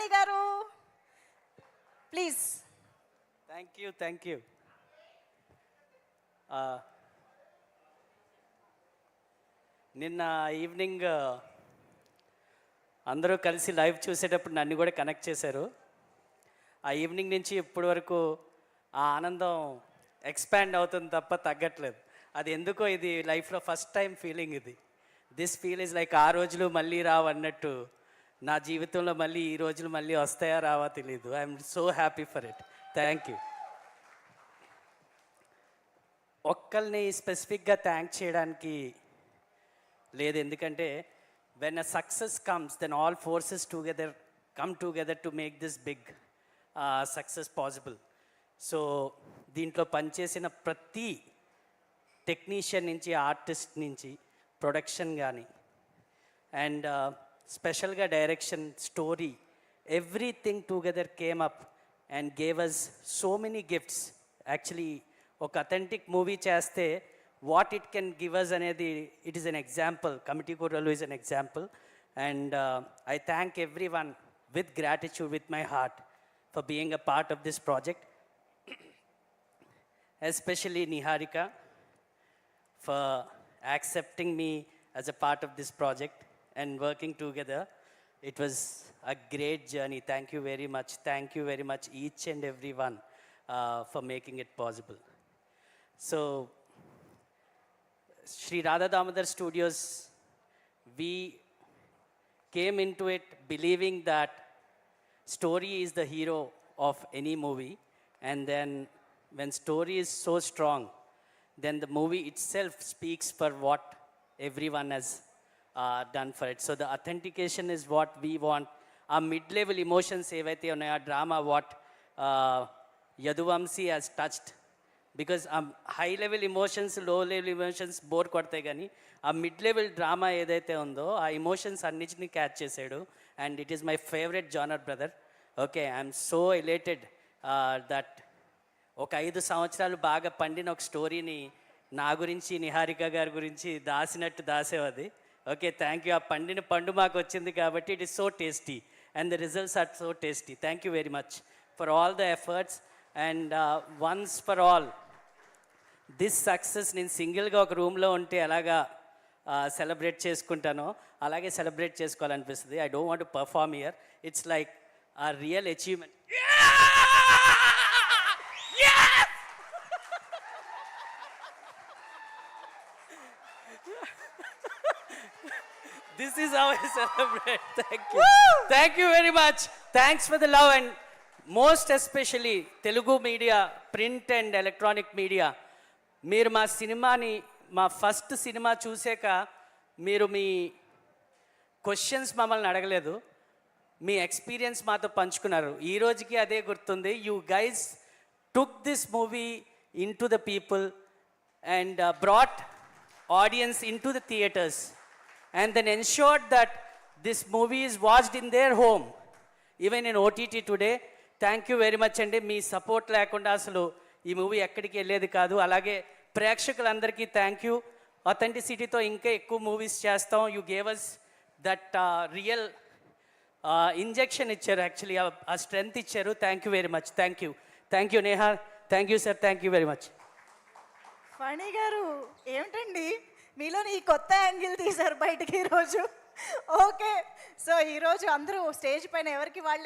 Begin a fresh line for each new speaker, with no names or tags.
ఫణి గారు please.
Thank you. నిన్న evening అందరూ కలిసి లైవ్ చూసేటప్పుడు నన్ను కూడా కనెక్ట్ చేశారు. ఆ ఈవినింగ్ నుంచి ఇప్పటి వరకు ఆ ఆనందం ఎక్స్పాండ్ అవుతుంది తప్ప తగ్గట్లేదు. అది ఎందుకో ఇది లైఫ్లో ఫస్ట్ టైం ఫీలింగ్ ఇది. దిస్ ఫీల్ ఇస్ లైక్ ఆ రోజులు మళ్ళీ రావు అన్నట్టు నా జీవితంలో మళ్ళీ ఈ రోజులు మళ్ళీ వస్తాయా రావా తెలీదు. I'm so happy for it. Thank you. ఒక్కరిని స్పెసిఫిక్గా థ్యాంక్ చేయడానికి లేదు, ఎందుకంటే when a success comes then all forces come together to make this big success possible. So దీంట్లో పనిచేసిన ప్రతి టెక్నీషియన్ నుంచి, ఆర్టిస్ట్ నుంచి, ప్రొడక్షన్ కానీ అండ్ స్పెషల్గా direction, story, everything together came up and gave us so many gifts. Actually ఒక authentic movie చేస్తే what it can give us అనేది it is an example. Committee Kurrollu is an example. And I thank everyone with gratitude with my heart for being a part of this project, especially Niharika for accepting me as a part of this project and working together. It was a great journey. Thank you very much. Thank you very much each and every one for making it possible. So Sri Radha Damodar Studios, we came into it believing that story is the hero of any movie, and then when story is so strong, then the movie itself speaks for what everyone has done for it. So the authentication is what we want. Our mid-level emotions evaithe unnayo, drama what Yaduvamsi has touched, because high-level emotions, low-level emotions bore kodtayi gani ఆ mid-level drama ఏదైతే ఉందో ఆ emotions అన్నిటిని catch చేసాడు. And it is my favourite genre brother. Okay, I'm so ఎలేటెడ్ that ఒక 5 సంవత్సరాలు బాగా పండిన ఒక స్టోరీని నా గురించి, నిహారిక గారి గురించి దాసినట్టు దాసేవది. Okay, thank you. ఆ పండిన పండు మాకు వచ్చింది కాబట్టి it is so tasty and the results are so tasty. Thank you very much for all the efforts and once for all this success నేను సింగిల్గా ఒక రూమ్లో ఉంటే ఎలాగా సెలబ్రేట్ చేసుకుంటానో అలాగే సెలబ్రేట్ చేసుకోవాలనిపిస్తుంది. I don't want to perform here. It's like a real achievement. This is how I celebrate. Thank you. Woo! Thank you very much. Thanks for the love and most especially Telugu media, print and electronic media. మీరు మా సినిమాని, మా first cinema చూసాక మీరు మీ questions మమ్మల్ని అడగలేదు, మీ experience మాతో పంచుకున్నారు. ఈ రోజుకి అదే గుర్తుంది. You guys took this movie in to the people and brought audience in to the theatres and then ensured that this movie is watched in their home, even in OTT today. Thank you very much అండి. మీ support లేకుండా అసలు ఈ movie ఎక్కడికి వెళ్ళేది కాదు. అలాగే ప్రేక్షకులందరికీ thank you. అథెంటిసిటీతో ఇంకా ఎక్కువ మూవీస్ చేస్తాం. You gave us that real injection ఇచ్చారు, యాక్చువల్లీ ఆ స్ట్రెంగ్త్ ఇచ్చారు. Thank you very much. Thank you Neha. Thank you sir. Thank you very much.
Phani garu ఏమిటండి మీలోని ఈ కొత్త యాంగిల్ తీశారు బయటకి ఈరోజు. ఓకే, సో ఈరోజు అందరూ స్టేజ్ పైన ఎవరికి వాళ్ళే